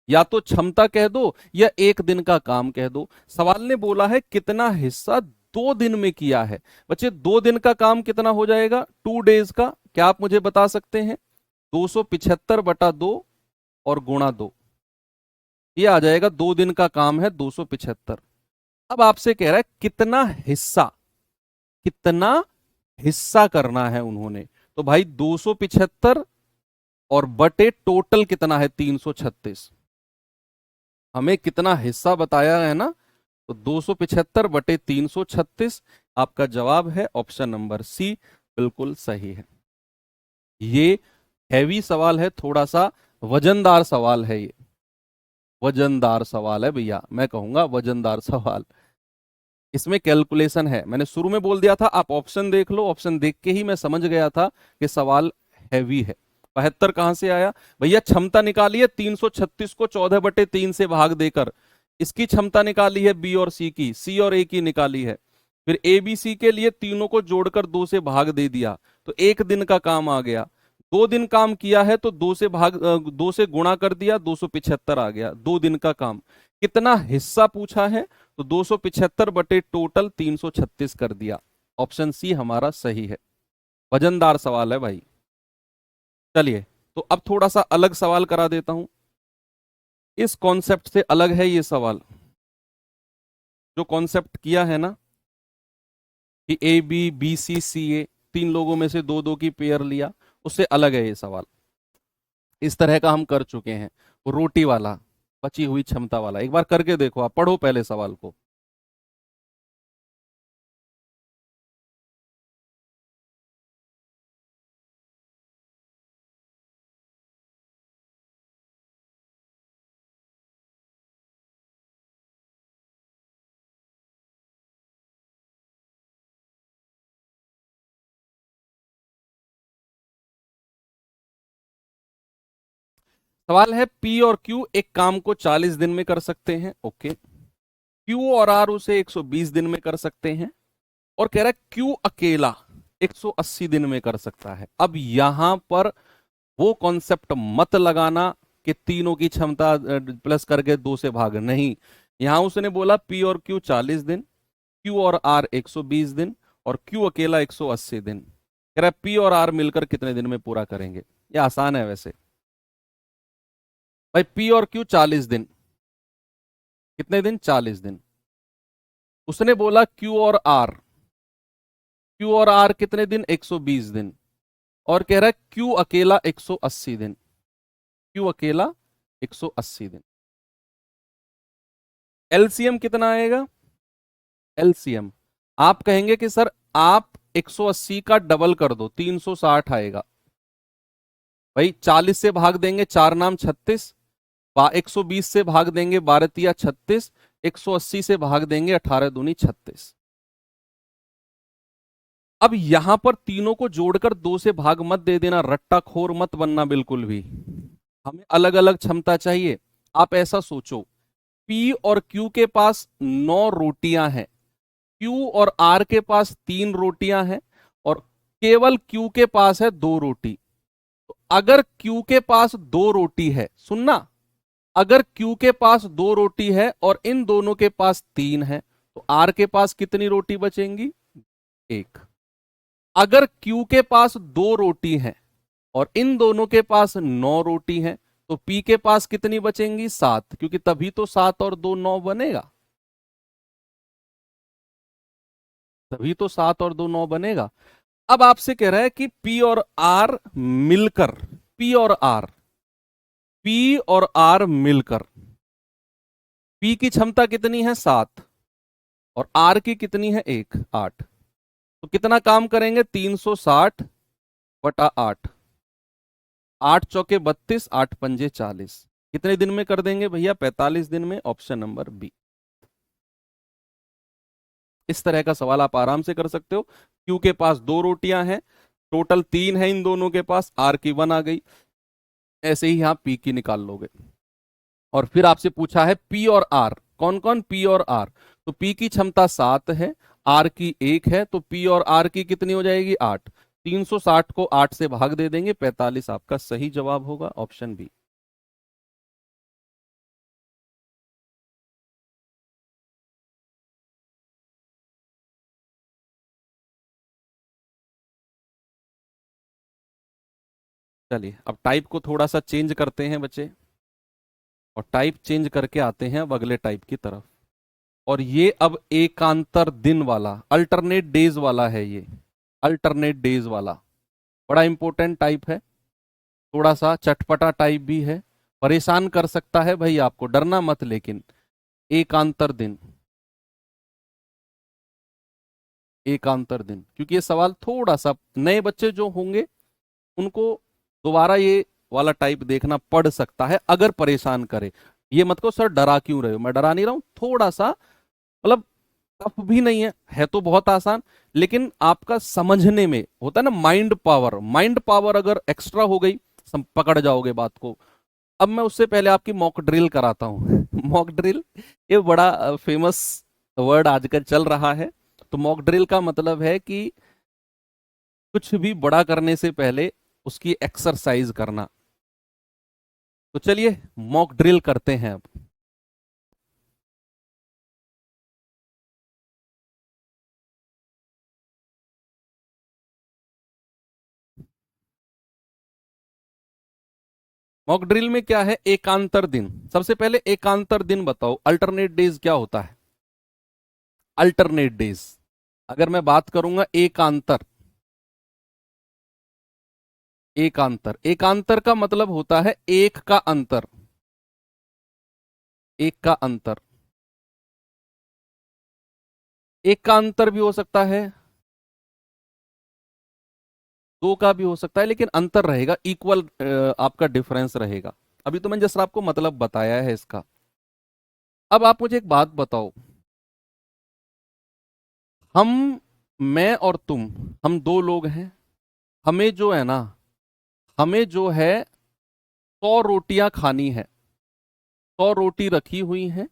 या तो क्षमता कह दो या एक दिन का काम कह दो। सवाल ने बोला है कितना हिस्सा 2 दिन में किया है। बच्चे 2 दिन का काम कितना हो जाएगा, 2 डेज का, क्या आप मुझे बता सकते हैं? 275/2 और गुणा 2, ये आ जाएगा 2 दिन का काम है 275। अब आपसे कह रहा है कितना हिस्सा, कितना हिस्सा करना है उन्होंने। तो भाई 275 और बटे टोटल कितना है 336, हमें कितना हिस्सा बताया है ना। तो 275/336 आपका जवाब है ऑप्शन नंबर सी, बिल्कुल सही है। ये हैवी सवाल है, थोड़ा सा वजनदार सवाल है, ये वजनदार सवाल है भैया, मैं कहूंगा वजनदार सवाल। इसमें कैलकुलेशन है, मैंने शुरू में बोल दिया था, आप ऑप्शन देख लो, ऑप्शन देख के ही मैं समझ गया था कि सवाल हैवी है। 72 कहां से आया भैया, क्षमता निकाली है 336 को 14/3 से भाग देकर। इसकी क्षमता निकाली है बी और सी की, सी और ए की निकाली है। फिर ए बी सी के लिए तीनों को जोड़कर 2 से भाग दे दिया, तो एक दिन का काम आ गया। 2 दिन काम किया है तो 2 से गुणा कर दिया, 275 आ गया 2 दिन का काम। कितना हिस्सा पूछा है, तो 275 बटे टोटल 336 कर दिया। ऑप्शन सी हमारा सही है। वजनदार सवाल है भाई। चलिए, तो अब थोड़ा सा अलग सवाल करा देता हूं। इस कॉन्सेप्ट से अलग है ये सवाल, जो कॉन्सेप्ट किया है ना कि ए बी बी सी सी ए, 3 लोगों में से 2 2 की पेयर लिया, उससे अलग है ये सवाल। इस तरह का हम कर चुके हैं, वो रोटी वाला, बची हुई क्षमता वाला। एक बार करके देखो, आप पढ़ो पहले सवाल को। सवाल है पी और क्यू एक काम को 40 दिन में कर सकते हैं, ओके। क्यू और आर उसे 120 दिन में कर सकते हैं, और कह रहा है क्यू अकेला 180 दिन में कर सकता है। अब यहां पर वो कॉन्सेप्ट मत लगाना कि तीनों की क्षमता प्लस करके 2 से भाग, नहीं। यहां उसने बोला पी और क्यू 40 दिन, क्यू और आर 120 दिन, और क्यू अकेला 180 दिन। कह रहा है पी और आर मिलकर कितने दिन में पूरा करेंगे। ये आसान है वैसे भाई, पी और क्यू 40 दिन, कितने दिन, 40 दिन। उसने बोला क्यू और आर कितने दिन, 120 दिन, और कह रहा है क्यू अकेला 180 दिन, क्यू अकेला 180 दिन। एलसीएम कितना आएगा, एलसीएम आप कहेंगे कि सर आप 180 का डबल कर दो, 360 आएगा। भाई 40 से भाग देंगे 4 नाम 36, 120 से भाग देंगे 12 36, 180 से भाग देंगे 18 दूनी 36। अब यहां पर तीनों को जोड़कर 2 से भाग मत दे देना, रट्टाखोर मत बनना बिल्कुल भी। हमें अलग अलग क्षमता चाहिए। आप ऐसा सोचो, पी और क्यू के पास 9 रोटियां हैं, क्यू और आर के पास 3 रोटियां हैं, और केवल क्यू के पास है 2 रोटी। तो अगर क्यू के पास 2 रोटी है, सुनना, अगर क्यू के पास 2 रोटी है और इन दोनों के पास 3 है, तो आर के पास कितनी रोटी बचेंगी, 1। अगर क्यू के पास 2 रोटी है और इन दोनों के पास 9 रोटी है, तो पी के पास कितनी बचेंगी, 7, क्योंकि तभी तो 7 और 2 9 बनेगा, तभी तो 7 और 2 9 बनेगा। अब आपसे कह रहा है कि पी और आर मिलकर, पी और आर, पी और आर मिलकर, पी की क्षमता कितनी है, 7, और आर की कितनी है, 1, 8। तो कितना काम करेंगे, 360 बटा 8, 8 चौके 32, 8 पंजे 40। कितने दिन में कर देंगे भैया? 45 दिन में, ऑप्शन नंबर बी। इस तरह का सवाल आप आराम से कर सकते हो। क्यू के पास 2 रोटियां हैं, टोटल 3 है इन दोनों के पास, आर की 1 आ गई, ऐसे ही आप पी की निकाल लोगे। और फिर आपसे पूछा है पी और आर, कौन कौन? पी और आर। तो पी की क्षमता 7 है, आर की 1 है, तो पी और आर की कितनी हो जाएगी? 8। 360 को 8 से भाग दे देंगे, 45 आपका सही जवाब होगा, ऑप्शन बी। चलिए अब टाइप को थोड़ा सा चेंज करते हैं बच्चे, और टाइप चेंज करके आते हैं अब अगले टाइप की तरफ। और ये अब एकांतर दिन वाला, अल्टरनेट डेज वाला है ये, अल्टरनेट डेज वाला बड़ा इंपॉर्टेंट टाइप है, थोड़ा सा चटपटा टाइप भी है, परेशान कर सकता है भाई आपको, डरना मत लेकिन। एकांतर दिन, एकांतर दिन, क्योंकि ये सवाल थोड़ा सा नए बच्चे जो होंगे उनको दोबारा ये वाला टाइप देखना पड़ सकता है अगर परेशान करे। ये मत को सर डरा क्यों रहे हो, मैं डरा नहीं रहा हूं, थोड़ा सा मतलब टफ भी नहीं है तो बहुत आसान, लेकिन आपका समझने में होता है ना माइंड पावर, माइंड पावर अगर एक्स्ट्रा हो गई पकड़ जाओगे बात को। अब मैं उससे पहले आपकी मॉक ड्रिल कराता हूँ मॉक ड्रिल, ये बड़ा फेमस वर्ड आजकल चल रहा है। तो मॉक ड्रिल का मतलब है कि कुछ भी बड़ा करने से पहले उसकी एक्सरसाइज करना। तो चलिए मॉक ड्रिल करते हैं अब। मॉक ड्रिल में क्या है? एकांतर दिन। सबसे पहले एकांतर दिन बताओ, अल्टरनेट डेज क्या होता है? अल्टरनेट डेज, अगर मैं बात करूंगा एकांतर, एकांतर, एकांतर का मतलब होता है एक का अंतर, एक का अंतर। एक का अंतर भी हो सकता है, 2 का भी हो सकता है, लेकिन अंतर रहेगा, इक्वल आपका डिफरेंस रहेगा। अभी तो मैंने जस्ट आपको मतलब बताया है इसका। अब आप मुझे एक बात बताओ, हम, मैं और तुम, हम 2 लोग हैं, हमें जो है ना, हमें जो है 100 रोटियां खानी है, 100 रोटी रखी हुई हैं,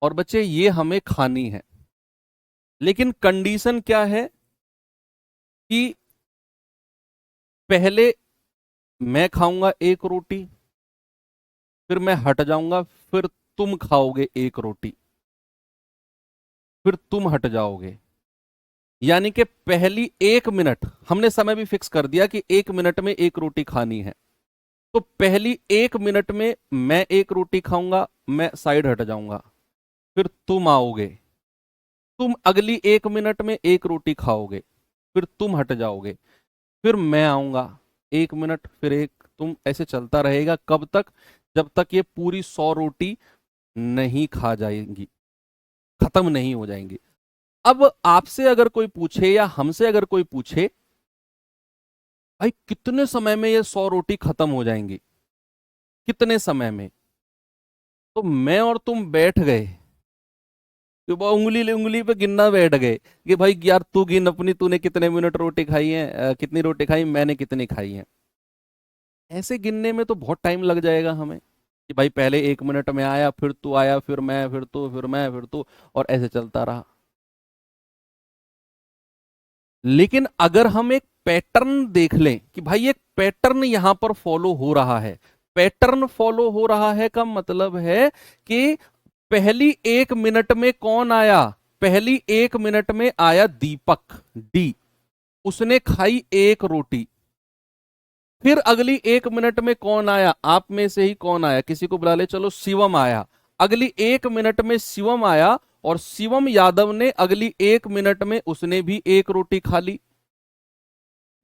और बच्चे ये हमें खानी है, लेकिन कंडीशन क्या है कि पहले मैं खाऊंगा 1 रोटी, फिर मैं हट जाऊंगा, फिर तुम खाओगे 1 रोटी, फिर तुम हट जाओगे। यानी कि पहली 1 मिनट, हमने समय भी फिक्स कर दिया कि 1 मिनट में 1 रोटी खानी है। तो पहली 1 मिनट में मैं 1 रोटी खाऊंगा, मैं साइड हट जाऊंगा, फिर तुम आओगे, तुम अगली 1 मिनट में 1 रोटी खाओगे, फिर तुम हट जाओगे, फिर मैं आऊंगा 1 मिनट, फिर एक तुम, ऐसे चलता रहेगा। कब तक? जब तक ये पूरी 100 रोटी नहीं खा जाएंगी, खत्म नहीं हो जाएंगी। अब आपसे अगर कोई पूछे या हमसे अगर कोई पूछे भाई कितने समय में ये 100 रोटी खत्म हो जाएंगी, कितने समय में, तो मैं और तुम बैठ गए, कि वो उंगली ले उंगली पे गिनना बैठ गए कि भाई यार तू गिन अपनी, तूने कितने मिनट रोटी खाई है, कितनी रोटी खाई, मैंने कितनी खाई है। ऐसे गिनने में तो बहुत टाइम लग जाएगा हमें, कि भाई पहले 1 मिनट में आया, फिर तू आया, फिर मैं, फिर तू, फिर मैं, फिर तू, और ऐसे चलता रहा। लेकिन अगर हम एक पैटर्न देख लें कि भाई एक पैटर्न यहां पर फॉलो हो रहा है, पैटर्न फॉलो हो रहा है का मतलब है कि पहली 1 मिनट में कौन आया? पहली 1 मिनट में आया दीपक, डी, उसने खाई 1 रोटी। फिर अगली 1 मिनट में कौन आया? आप में से ही कौन आया, किसी को बुला ले, चलो शिवम आया। अगली 1 मिनट में शिवम आया, और शिवम यादव ने अगली 1 मिनट में उसने भी 1 रोटी खा ली।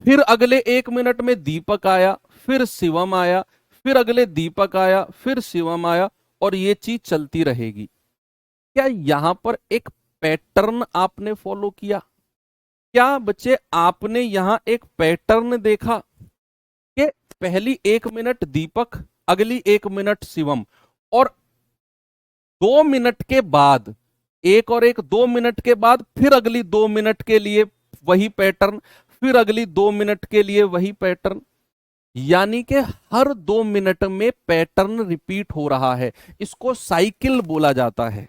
फिर अगले 1 मिनट में दीपक आया, फिर शिवम आया, फिर अगले दीपक आया, फिर शिवम आया, और ये चीज चलती रहेगी। क्या यहां पर एक पैटर्न आपने फॉलो किया? क्या बच्चे आपने यहां एक पैटर्न देखा? पहली 1 मिनट दीपक, अगली 1 मिनट शिवम, और 2 मिनट के बाद, एक और एक 2 मिनट के बाद फिर अगली 2 मिनट के लिए वही पैटर्न, फिर अगली 2 मिनट के लिए वही पैटर्न। यानी कि हर 2 मिनट में पैटर्न रिपीट हो रहा है। इसको साइकिल बोला जाता है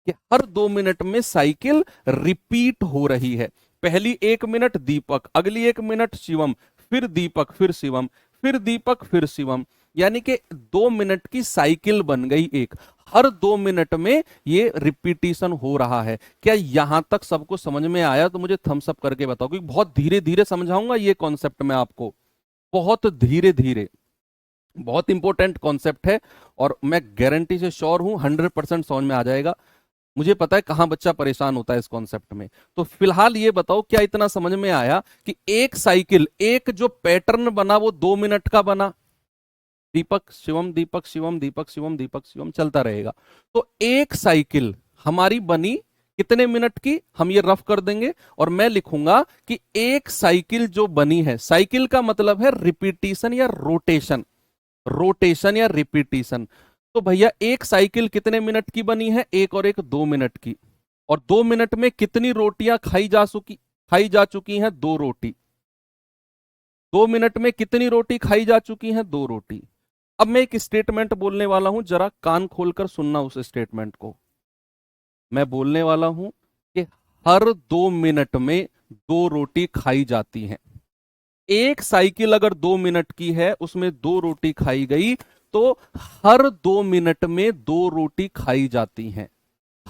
कि हर 2 मिनट में साइकिल रिपीट हो रही है। पहली 1 मिनट दीपक, अगली 1 मिनट शिवम, फिर दीपक, फिर शिवम, फिर दीपक, फिर शिवम। यानी कि 2 मिनट की साइकिल बन गई एक। हर 2 मिनट में ये रिपीटिशन हो रहा है। क्या यहां तक सबको समझ में आया? तो मुझे थम्स अप करके बताओ, क्योंकि बहुत धीरे धीरे समझाऊंगा ये कॉन्सेप्ट मैं आपको, बहुत धीरे धीरे। बहुत इंपॉर्टेंट कॉन्सेप्ट है और मैं गारंटी से श्योर हूं 100% समझ में आ जाएगा। मुझे पता है कहां बच्चा परेशान होता है इस कॉन्सेप्ट में। तो फिलहाल ये बताओ, क्या इतना समझ में आया कि एक साइकिल, एक जो पैटर्न बना वो 2 मिनट का बना, दीपक शिवम, दीपक शिवम, दीपक शिवम, दीपक शिवम चलता रहेगा। तो एक साइकिल हमारी बनी कितने मिनट की, हम ये रफ कर देंगे और मैं लिखूंगा कि एक साइकिल जो बनी है, साइकिल का मतलब है रिपीटिशन या रोटेशन, रोटेशन या रिपीटिशन। तो भैया एक साइकिल कितने मिनट की बनी है? एक और एक 2 मिनट की। और 2 मिनट में कितनी रोटियां खाई जा चुकी हैं? 2 रोटी। 2 मिनट में कितनी रोटी खाई जा चुकी हैं? 2 रोटी। अब मैं एक स्टेटमेंट बोलने वाला हूं, जरा कान खोलकर सुनना उस स्टेटमेंट को। मैं बोलने वाला हूं कि हर 2 मिनट में 2 रोटी खाई जाती हैं। एक साइकिल अगर 2 मिनट की है, उसमें 2 रोटी खाई गई, तो हर 2 मिनट में 2 रोटी खाई जाती हैं।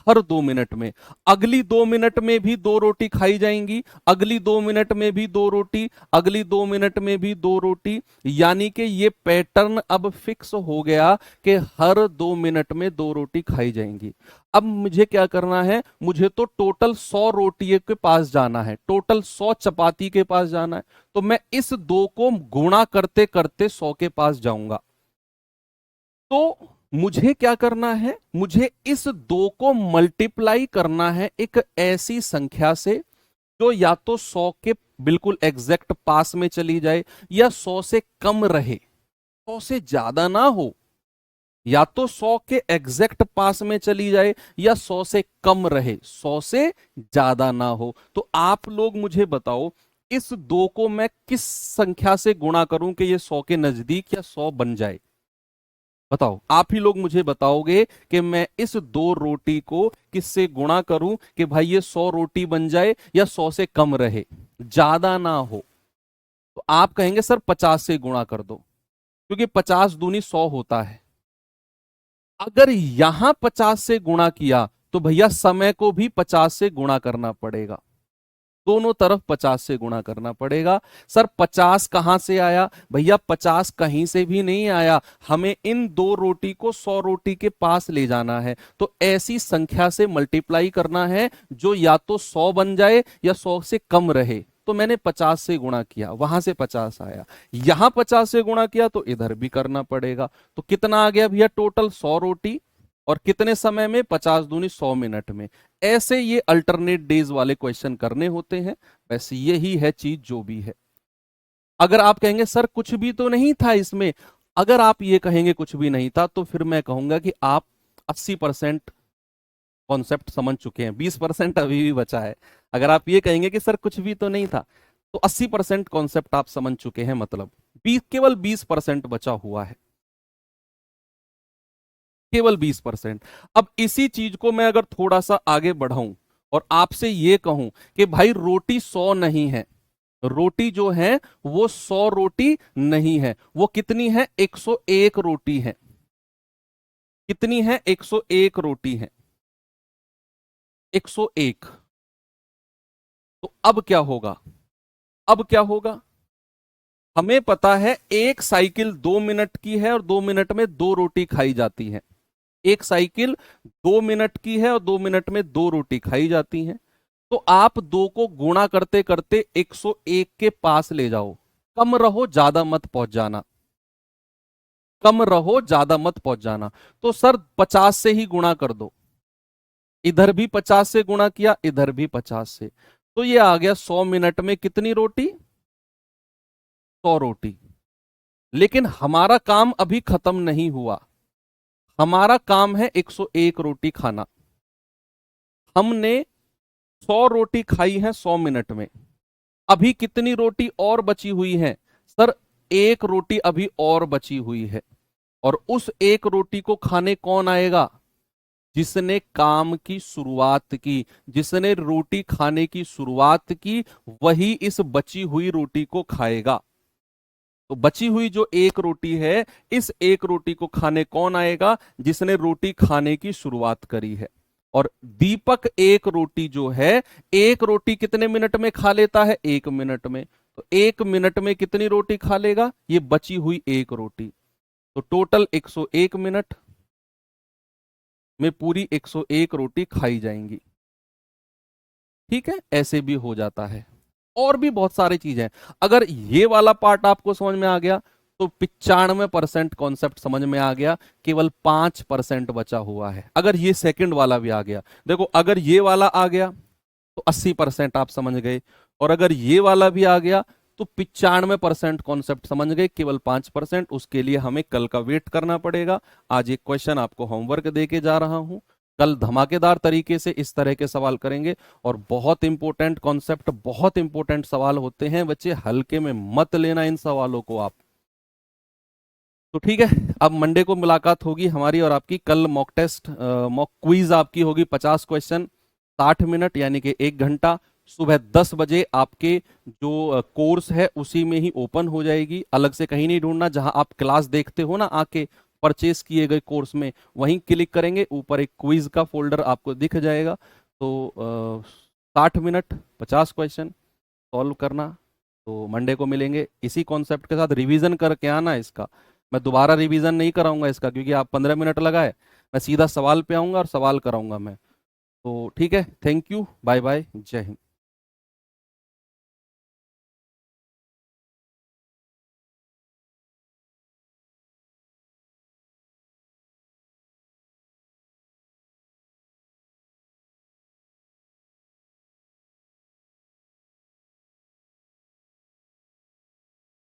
हर 2 मिनट में। अगली 2 मिनट में भी 2 रोटी खाई जाएंगी, अगली 2 मिनट में भी 2 रोटी, अगली 2 मिनट में भी 2 रोटी। यानी कि ये पैटर्न अब फिक्स हो गया कि हर 2 मिनट में 2 रोटी खाई जाएंगी। अब मुझे क्या करना है? मुझे तो टोटल 100 रोटी के पास जाना है, टोटल 100 चपाती के पास जाना है। तो मैं इस 2 को गुणा करते करते 100 के पास जाऊंगा। तो मुझे क्या करना है? मुझे इस 2 को मल्टीप्लाई करना है एक ऐसी संख्या से जो या तो 100 के बिल्कुल एग्जैक्ट पास में चली जाए या 100 से कम रहे, 100 से ज्यादा ना हो। या तो 100 के एग्जैक्ट पास में चली जाए या 100 से कम रहे, 100 से ज्यादा ना हो। तो आप लोग मुझे बताओ, इस 2 को मैं किस संख्या से गुणा करूं कि ये 100 के नजदीक या 100 बन जाए? बताओ, आप ही लोग मुझे बताओगे कि मैं इस 2 रोटी को किससे गुणा करूं कि भाई ये 100 रोटी बन जाए या 100 से कम रहे, ज्यादा ना हो। तो आप कहेंगे सर 50 से गुणा कर दो, क्योंकि 50 दूनी 100 होता है। अगर यहां 50 से गुणा किया तो भैया समय को भी 50 से गुणा करना पड़ेगा, दोनों तरफ 50 से गुणा करना पड़ेगा। सर 50 कहां से आया? भैया 50 कहीं से भी नहीं आया, हमें इन 2 रोटी को 100 रोटी के पास ले जाना है। तो ऐसी संख्या से मल्टीप्लाई करना है जो या तो 100 बन जाए या 100 से कम रहे। तो मैंने 50 से गुणा किया, वहां से 50 आया, यहां 50 से गुणा किया तो इधर भी करना पड़ेगा। तो कितना आ गया भैया? टोटल 100 रोटी, और कितने समय में? 50 दूनी 100 मिनट में। ऐसे ये अल्टरनेट डेज वाले क्वेश्चन करने होते हैं। वैसे यही है चीज जो भी है। अगर आप कहेंगे सर कुछ भी तो नहीं था इसमें, अगर आप ये कहेंगे कुछ भी नहीं था, तो फिर मैं कहूंगा कि आप 80% कॉन्सेप्ट समझ चुके हैं, 20% अभी भी बचा है। अगर आप ये कहेंगे कि सर कुछ भी तो नहीं था, तो 80% कॉन्सेप्ट आप समझ चुके हैं, मतलब केवल 20% बचा हुआ है, केवल 20%। अब इसी चीज को मैं अगर थोड़ा सा आगे बढ़ाऊं और आपसे ये कहूं कि भाई रोटी 100 नहीं है, रोटी जो है वो 100 रोटी नहीं है, वो कितनी है? 101 रोटी है। कितनी है? 101 रोटी है, 101। तो अब क्या होगा? अब क्या होगा? हमें पता है एक साइकिल 2 मिनट की है और 2 मिनट में 2 रोटी खाई जाती है। एक साइकिल 2 मिनट की है और 2 मिनट में 2 रोटी खाई जाती हैं। तो आप 2 को गुणा करते करते 101 के पास ले जाओ। कम रहो, ज्यादा मत पहुंच जाना, कम रहो, ज्यादा मत पहुंच जाना। तो सर 50 से ही गुणा कर दो, इधर भी 50 से गुणा किया, इधर भी 50 से। तो ये आ गया 100 मिनट में कितनी रोटी? 100 रोटी। लेकिन हमारा काम अभी खत्म नहीं हुआ। हमारा काम है 101 रोटी खाना। हमने 100 रोटी खाई है 100 मिनट में। अभी कितनी रोटी और बची हुई है? सर, एक रोटी अभी और बची हुई है। और उस एक रोटी को खाने कौन आएगा? जिसने काम की शुरुआत की, जिसने रोटी खाने की शुरुआत की, वही इस बची हुई रोटी को खाएगा। तो बची हुई जो एक रोटी है, इस एक रोटी को खाने कौन आएगा? जिसने रोटी खाने की शुरुआत करी है। और दीपक एक रोटी जो है, एक रोटी कितने मिनट में खा लेता है? 1 मिनट में। तो 1 मिनट में कितनी रोटी खा लेगा? ये बची हुई एक रोटी। तो टोटल 101 मिनट में पूरी 101 रोटी खाई जाएंगी। ठीक है, ऐसे भी हो जाता है। और भी बहुत सारी चीजें हैं। अगर ये वाला पार्ट आपको समझ में आ गया तो 95% कॉन्सेप्ट समझ में आ गया, केवल 5% बचा हुआ है। अगर ये सेकंड वाला भी आ गया, देखो अगर ये वाला आ गया तो 80% आप समझ गए, और अगर ये वाला भी आ गया तो 95% कॉन्सेप्ट समझ गए, केवल 5%। उसके लिए हमें कल का वेट करना पड़ेगा। आज एक क्वेश्चन आपको होमवर्क दे के जा रहा हूं, कल धमाकेदार तरीके से इस तरह के सवाल करेंगे। और बहुत इंपॉर्टेंट कॉन्सेप्ट, बहुत इंपॉर्टेंट सवाल होते हैं बच्चे, हल्के में मत लेना इन सवालों को आप। तो ठीक है, अब मंडे को मुलाकात होगी हमारी और आपकी। कल मॉक टेस्ट, मॉक क्विज आपकी होगी, 50 क्वेश्चन, 60 मिनट यानी कि 1 घंटा। सुबह 10 बजे आपके जो कोर्स है उसी में ही ओपन हो जाएगी, अलग से कहीं नहीं ढूंढना। जहां आप क्लास देखते हो ना आके, परचेस किए गए कोर्स में, वहीं क्लिक करेंगे, ऊपर एक क्विज का फोल्डर आपको दिख जाएगा। तो 60 मिनट, 50 क्वेश्चन सॉल्व करना। तो मंडे को मिलेंगे इसी कॉन्सेप्ट के साथ। रिवीजन करके आना इसका। मैं दोबारा रिवीजन नहीं कराऊंगा इसका, क्योंकि आप 15 मिनट लगाए। मैं सीधा सवाल पे आऊंगा और सवाल कराऊंगा मैं। तो ठीक है, थैंक यू, बाय बाय, जय हिंद।